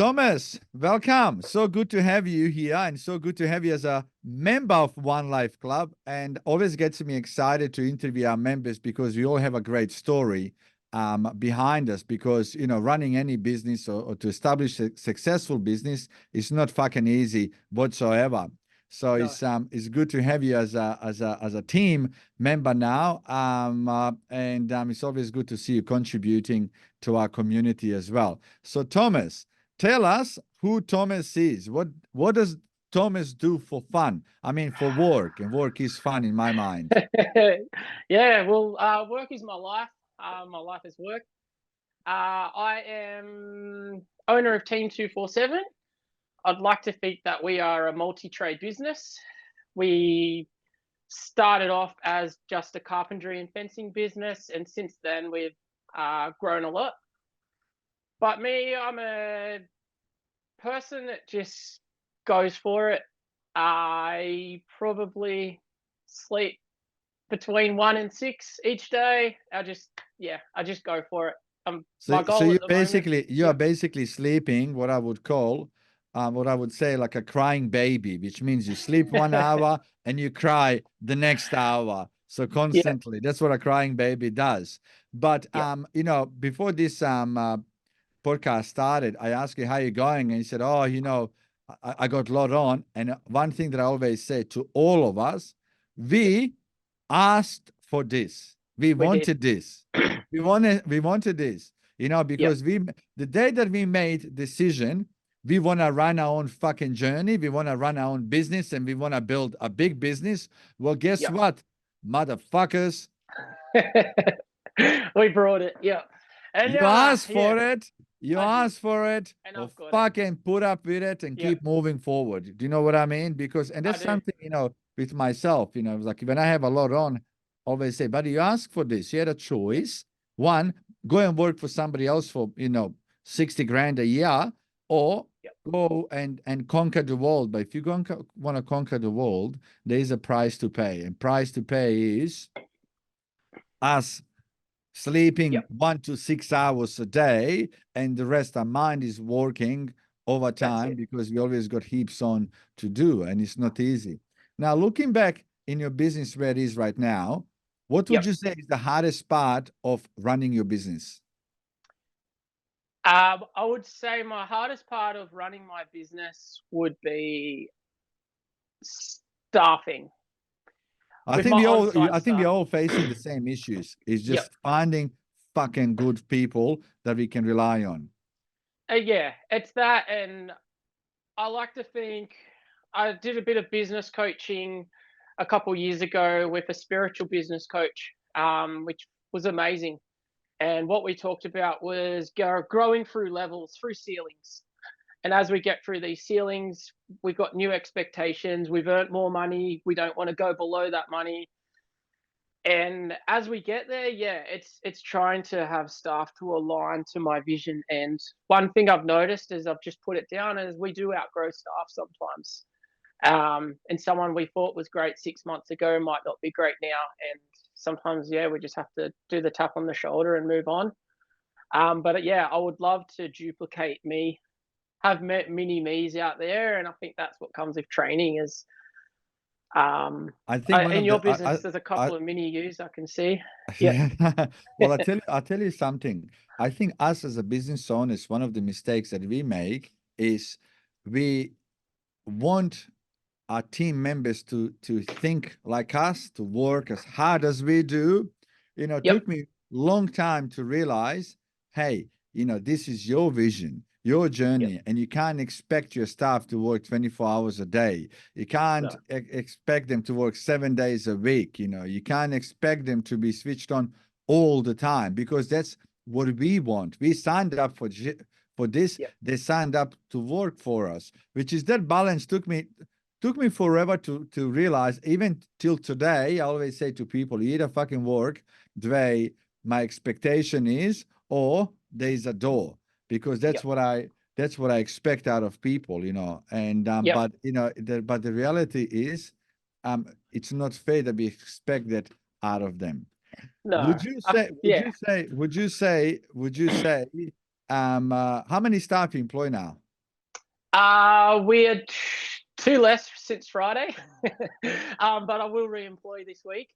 Thomas, welcome. So good to have you here and so good to have you as a member of One Life Club. And always gets me excited to interview our members because we all have a great story behind us because, running any business or to establish a successful business is not fucking easy whatsoever. So No. it's good to have you as a team member now, and it's always good to see you contributing to our community as well. So Thomas, tell us who Thomas is. What does Thomas do for fun? I mean, for work, and work is fun in my mind. Yeah, well, work is my life. My life is work. I am owner of Team 247. I'd like to think that we are a multi-trade business. We started off as just a carpentry and fencing business, and since then we've grown a lot. But me, I'm a person that just goes for it. I probably sleep between 1 and 6 each day. I just go for it. So, My so goal at the moment. you are basically sleeping what I would call, what I would say like a crying baby, which means you sleep 1 hour and you cry the next hour. So Yeah, constantly, that's what a crying baby does. But yeah, before this podcast started, I asked you how you're going, and you said, "Oh, I got a lot on." And one thing that I always say to all of us, yeah. we asked for this. We We did. wanted this. We wanted this. Yep, Because the day that we made decision, we want to run our own fucking journey. We want to run our own business, and we want to build a big business. Well, guess yep. what, motherfuckers? We brought it. Yeah, and You asked yeah, for it. You I did, asked for it. and Well, I've got it. fucking put up with it and Yep, keep moving forward. Do you know what I mean? And I that's do. something, with myself, like when I have a lot on, I always say, buddy, you asked for this. You had a Yep, choice. One, go and work for somebody else for, 60 grand a year, or yep, go and conquer the world. But if you want to conquer the world, there is a price to pay. And price to pay is us sleeping yep. 1 to 6 hours a day, and the rest our mind is working That's overtime it. because we always got heaps on to do, and it's not easy. Now, looking back in your business where it is right now, what would Yep. you say is the hardest part of running your business? I would say my hardest part of running my business would be staffing I with think my we all, on-site I think we're staff. all facing the same issues. It's Yep. just finding fucking good people that we can rely on. Yeah, it's that, and I like to think I did a bit of business coaching a couple years ago with a spiritual business coach, which was amazing. And what we talked about was growing through levels, through ceilings. And as we get through these ceilings, we've got new expectations. We've earned more money. We don't want to go below that money. And as we get there, yeah, it's trying to have staff to align to my vision. And one thing I've noticed is I've just put it down is we do outgrow staff sometimes. And someone we thought was great 6 months ago might not be great now. And sometimes, yeah, we just have to do the tap on the shoulder and move on. But yeah, I would love to duplicate me, have mini me's out there, and I think that's what comes with training. Is I think one in of your the business, there's a I couple of mini yous I can see. Yep, Yeah. Well, I'll tell you something. I think us as a business owners, one of the mistakes that we make is we want our team members to think like us, to work as hard as we do. It yep, took me long time to realize, hey, this is your vision, your yep. journey, and you can't expect your staff to work 24 hours a day. You can't No, expect them to work 7 days a week. You can't expect them to be switched on all the time because that's what we want. We signed up for this. yep, They signed up to work for us, which is that balance took me forever to realize. Even till today, I always say to people, you either fucking work the way my expectation is, or there's a door, because yep, that's what I expect out of people, and yep. but the reality is, it's not fair that we expect that out of them. No, yeah. Would you say how many staff you employ now? We had two less since Friday, but I will re-employ this week.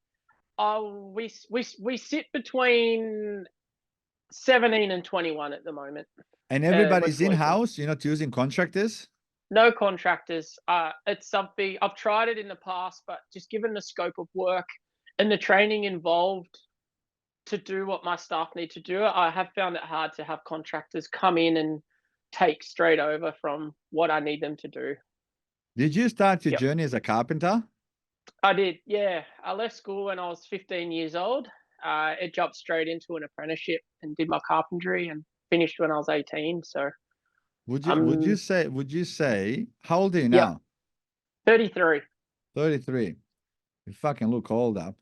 We sit between 17 and 21 at the moment. And We're everybody's floating. in-house, you're not using contractors? No contractors. It's something I've tried it in the past, but just given the scope of work and the training involved to do what my staff need to do, I have found it hard to have contractors come in and take straight over from what I need them to do. Did you start your Yep. journey as a carpenter? I did, yeah. I left school when I was 15 years old. It jumped straight into an apprenticeship and did my carpentry and finished when I was 18. So Would you I'm, say, how old are you yep, now? 33. 33. You fucking look older.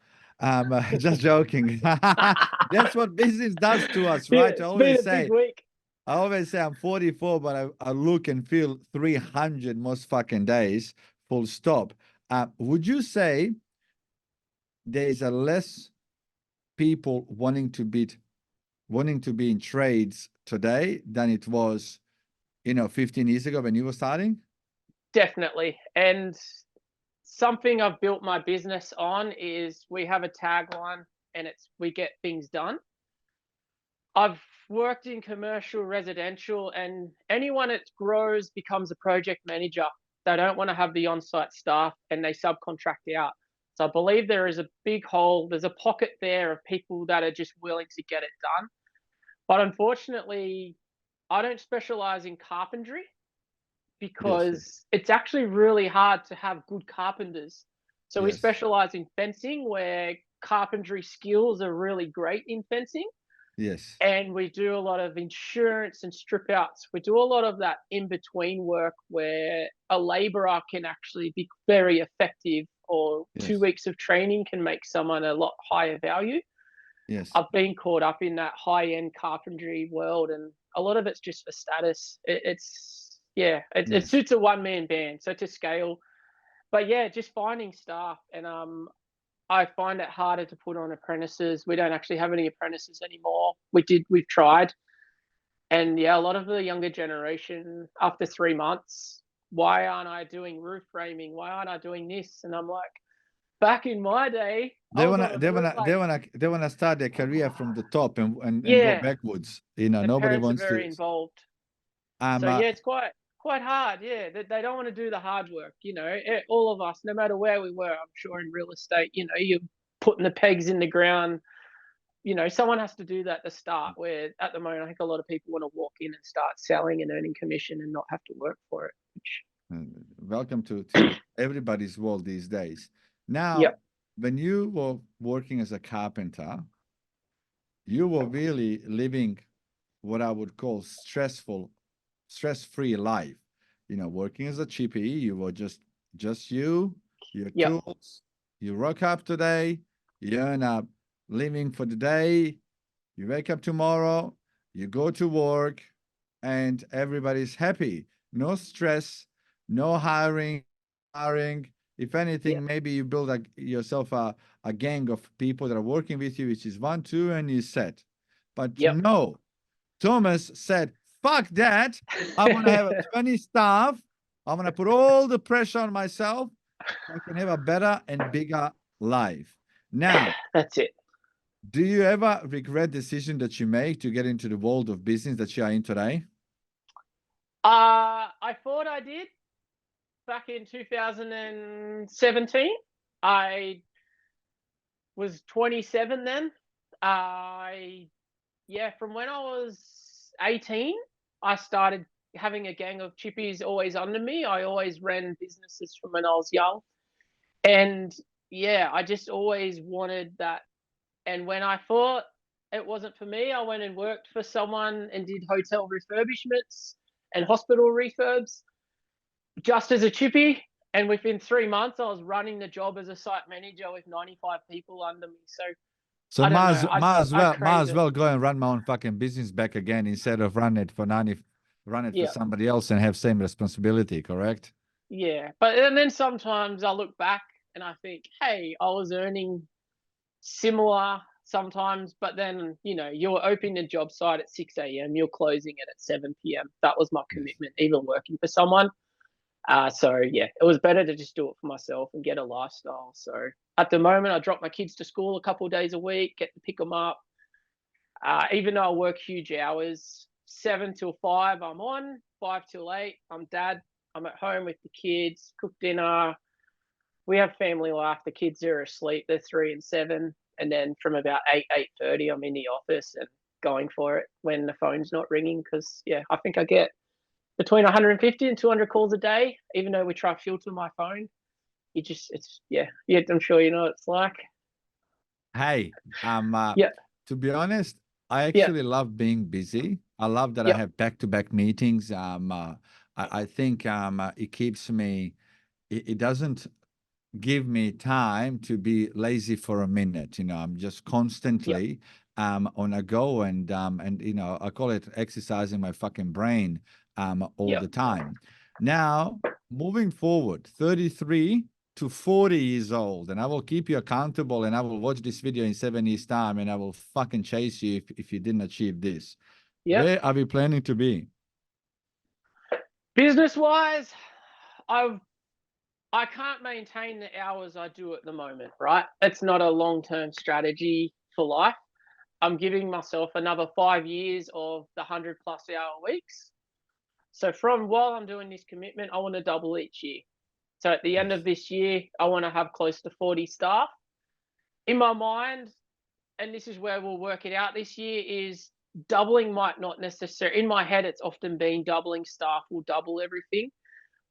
Just joking. That's what business does to us, right? It's been a big week. I always say I'm 44, but I look and feel 300 most fucking days, full stop. Would you say there is a less people wanting to be in trades today than it was, 15 years ago when you were starting? Definitely. And something I've built my business on is we have a tagline and it's we get things done. I've worked in commercial, residential, and anyone that grows becomes a project manager. They don't want to have the on-site staff and they subcontract out. So I believe there is a big hole, there's a pocket there of people that are just willing to get it done. But unfortunately, I don't specialize in carpentry because it's actually really hard to have good carpenters. So we Yes. specialize in fencing, where carpentry skills are really great in fencing. Yes. And we do a lot of insurance and strip outs. We do a lot of that in between work where a labourer can actually be very effective, or Yes. 2 weeks of training can make someone a lot higher value. Yes. I've been caught up in that high end carpentry world, and a lot of it's just for status. It suits a one man band, so to scale. But yeah, just finding staff, and I find it harder to put on apprentices. We don't actually have any apprentices anymore. We've tried, and yeah, a lot of the younger generation after 3 months, why aren't I doing roof framing? Why aren't I doing this? And I'm like, back in my day, I They was on wanna a they roof wanna they like, wanna they wanna start their career from the top and go yeah, backwards. and Nobody parents are wants to. very involved. Um, So uh, yeah, it's quite hard. Yeah, they don't want to do the hard work. All of us, no matter where we were, I'm sure in real estate, you're putting the pegs in the ground. Someone has to do that to start. Where at the moment, I think a lot of people want to walk in and start selling and earning commission and not have to work for it. Welcome to everybody's world these days. Now, Yep, when you were working as a carpenter, you were really living what I would call stress-free life. Working as a chippy, you were just you, your yep, tools. You rock up today, you earn a living for the day, you wake up tomorrow, you go to work, and everybody's happy. No stress, no hiring. If anything, yep, maybe you build yourself a gang of people that are working with you, which is 1, 2, and you set. But yep. no, Thomas said, fuck that. I want to have 20 staff. I want to put all the pressure on myself. I can have a better and bigger life. Now, That's it. do you ever regret decision that you make to get into the world of business that you are in today? I thought I did back in 2017. I was 27 then. From when I was 18, I started having a gang of chippies always under me. I always ran businesses from when I was young. And yeah, I just always wanted that. And when I thought it wasn't for me, I went and worked for someone and did hotel refurbishments and hospital refurbs just as a chippy. And within 3 months, I was running the job as a site manager with 95 people under me. So So I don't might know. as, might as I well might crave as it. well go and run my own fucking business back again instead of run it for Yeah. somebody else and have same responsibility, correct? Yeah. And then sometimes I look back and I think, hey, I was earning similar sometimes, but then, you know, you're opening a job site at 6 a.m., you're closing it at 7 p.m. That was my Yes. commitment, even working for someone. So yeah, it was better to just do it for myself and get a lifestyle. So at the moment, I drop my kids to school a couple of days a week, get to pick them up. Even though I work huge hours, 7 till 5, I'm on. 5 till 8, I'm dad. I'm at home with the kids, cook dinner. We have family life. The kids are asleep. They're 3 and 7, and then from about 8:30, I'm in the office and going for it when the phone's not ringing. Because yeah, I think I get between 150 and 200 calls a day. Even though we try to filter my phone, it's yeah. I'm sure you know what it's like. Hey, Yeah, to be honest, I yeah, actually love being busy. I love that I yeah, have back-to-back meetings. I think it keeps me, it doesn't give me time to be lazy for a minute. I'm just yeah, constantly on a go, and I call it exercising my fucking brain all yeah, the time. Now, moving forward, 33 to 40 years old, and I will keep you accountable, and I will watch this video in 7 years time, and I will fucking chase you if you didn't achieve this. yeah. Where are we planning to be? Business wise, I've I can't maintain the hours I do at the moment, right? It's not a long term strategy for life. I'm giving myself another 5 years of the 100+ hour weeks. So from while I'm doing this commitment, I want to double each year. So at the end of Yes. this year, I want to have close to 40 staff. In my mind, and this is where we'll work it out this year, is doubling might not necessarily, in my head, it's often been doubling staff will double everything,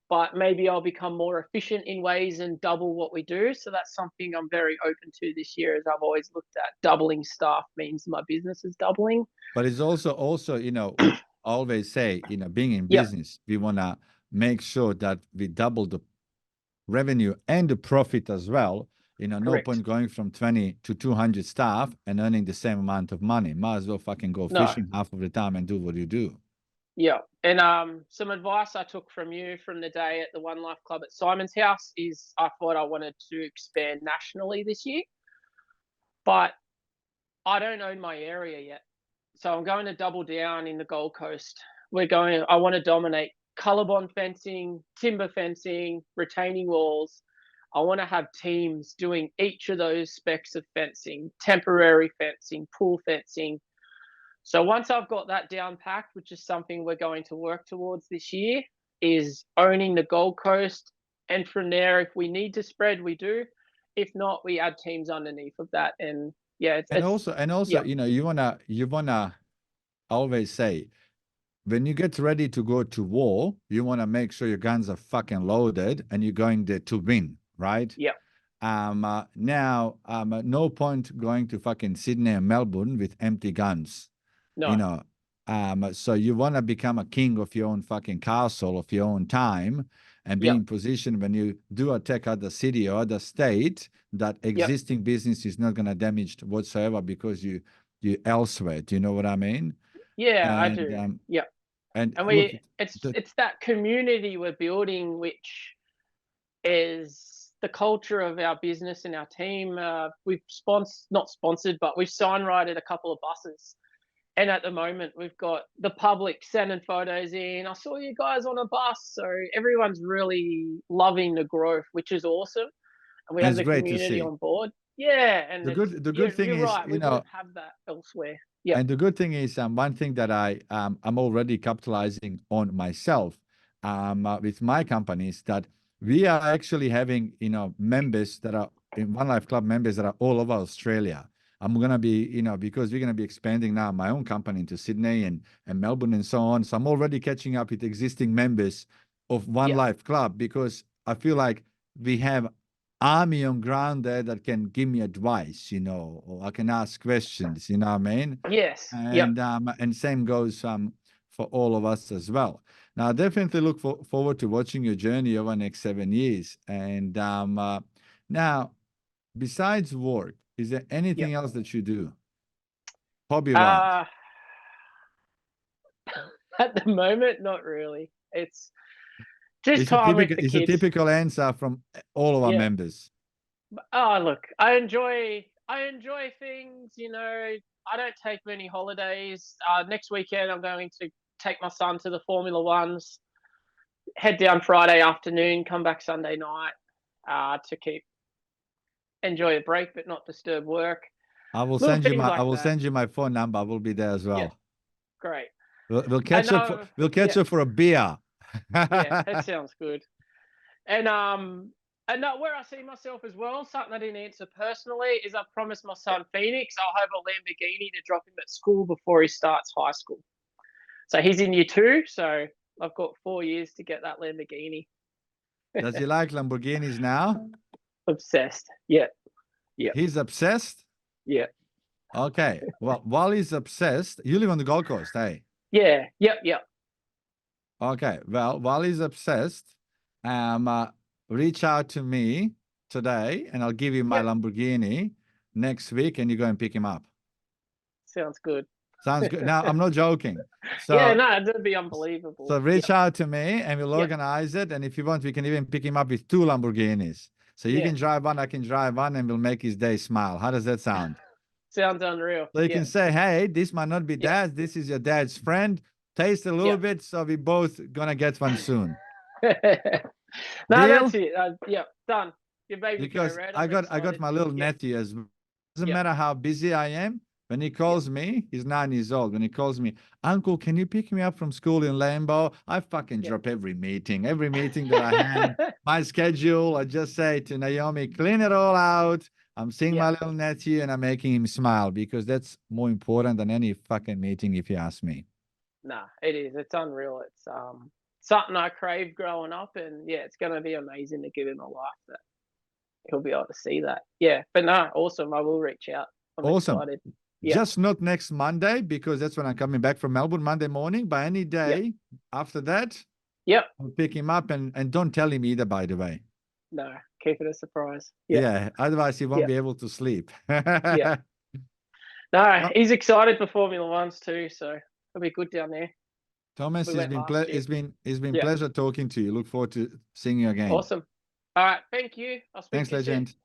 but maybe I'll become more efficient in ways and double what we do. So that's something I'm very open to this year, as I've always looked at doubling staff means my business is doubling. But it's also, I always say, being in Yep, business, we want to make sure that we double the revenue and the profit as well. No correct. point going from 20 to 200 staff and earning the same amount of money. Might as well fucking go No, fishing half of the time and do what you do. yeah. And some advice I took from you from the day at the One Life Club at Simon's house is I thought I wanted to expand nationally this year, but I don't own my area yet. So I'm going to double down in the Gold Coast. I want to dominate colorbond fencing, timber fencing, retaining walls. I want to have teams doing each of those specs of fencing, temporary fencing, pool fencing. So once I've got that down packed, which is something we're going to work towards this year, is owning the Gold Coast. And from there, if we need to spread, we do. If not, we add teams underneath of that. And yeah, And also, yeah, you wanna always say, when you get ready to go to war, you want to make sure your guns are fucking loaded and you're going there to win, right? yeah, Now, no point going to fucking Sydney and Melbourne with empty guns, you no, know. So you want to become a king of your own fucking castle, of your own time, and be yeah, in position when you do attack other city or other state, that yeah. existing business is not going to damage whatsoever because you elsewhere. Do you know what I mean? Yeah, I And do. Yeah. and And look, the, it's that community we're building, which is the culture of our business and our team. We've not sponsored, but we've signed a couple of buses. And at the moment, we've got the public sending photos in. I saw you guys on a bus. So everyone's really loving the growth, which is awesome. And we and have it's the great to community see. on board. Yeah. And The good thing you're is, right. We won't have that elsewhere. Yeah. and the good thing is, one thing that I'm already capitalizing on myself with my company is that we are actually having members that are in One Life Club, members that are all over Australia. I'm gonna be, because we're gonna be expanding now my own company into Sydney and Melbourne and so on. So I'm already catching up with existing members of One Yeah. Life Club because I feel like we have army on ground there that can give me advice, or I can ask questions, you know what I mean? Yes. Yep. And same goes for all of us as well. Now, I definitely look forward to watching your journey over the next 7 years. And now, besides work, is there Yep. anything else that you do, hobby-wise? Uh, at the moment, not really. It's just time with the It's a kids. typical answer from all of our Yeah. members. Oh, look, I enjoy. I enjoy things, I don't take many holidays. Next weekend, I'm going to take my son to the Formula Ones, head down Friday afternoon, come back Sunday night to enjoy a break, but not disturb work. I will Little send you things my I like will that. send you my phone number. I will be there as Yeah, well. great. We'll catch And up for a beer. yeah, that sounds good. And where I see myself as well, something I didn't answer personally, is I promised my son Phoenix I'll have a Lamborghini to drop him at school before he starts high school. So he's in year 2, so I've got 4 years to get that Lamborghini. Does he like Lamborghinis now? Obsessed. Yeah. Yeah. He's obsessed? Yeah. Okay. Well, while he's obsessed, you live on the Gold Coast, hey? Yeah. Yep. Yep. Okay. Well, while he's obsessed, reach out to me today and I'll give you my Yep. Lamborghini next week and you go and pick him up. Sounds good. Sounds good. Now, I'm not joking. Yeah, So, no, that'd be unbelievable. so reach Yep. out to me and we'll Yep. organize it. And if you want, we can even pick him up with 2 Lamborghinis. So you Yeah. can drive one, I can drive one, and we'll make his day smile. How does that sound? Sounds unreal. So you Yeah. can say, hey, this might not be Yeah. dad's. This is your dad's friend. Taste a little Yeah. bit. So we both gonna get one soon. No, Deal? that's it. Yeah, done. Your baby go, Because Red. I I'm got excited. my little Yeah. nephew as well. Doesn't Yeah. matter how busy I am. When he calls me, he's 9 years old. When he calls me, Uncle, can you pick me up from school in Lambo? I fucking Yeah. drop every meeting that I have, my schedule. I just say to Naomi, clean it all out. I'm seeing my Yeah. little nephew and I'm making him smile because that's more important than any fucking meeting, if you ask me. Nah, it is. It's unreal. It's something I craved growing up, and yeah, it's gonna be amazing to give him a life that he'll be able to see that. Yeah, but no, awesome. I will reach out. I'm Awesome. excited. Yeah. Just not next Monday because that's when I'm coming back from Melbourne, Monday morning. But any day after that, Yep. I'll pick him up and don't tell him either, by the way. No, keep it a surprise. Yeah. Yeah, otherwise he won't Yeah. be able to sleep. Yeah. No, he's excited for Formula Ones too, so it'll be good down there. Thomas, We went last year. it's been Yeah. pleasure talking to you. Look forward to seeing you again. Awesome. All right. Thank you. I'll speak Thanks, to you soon. legend.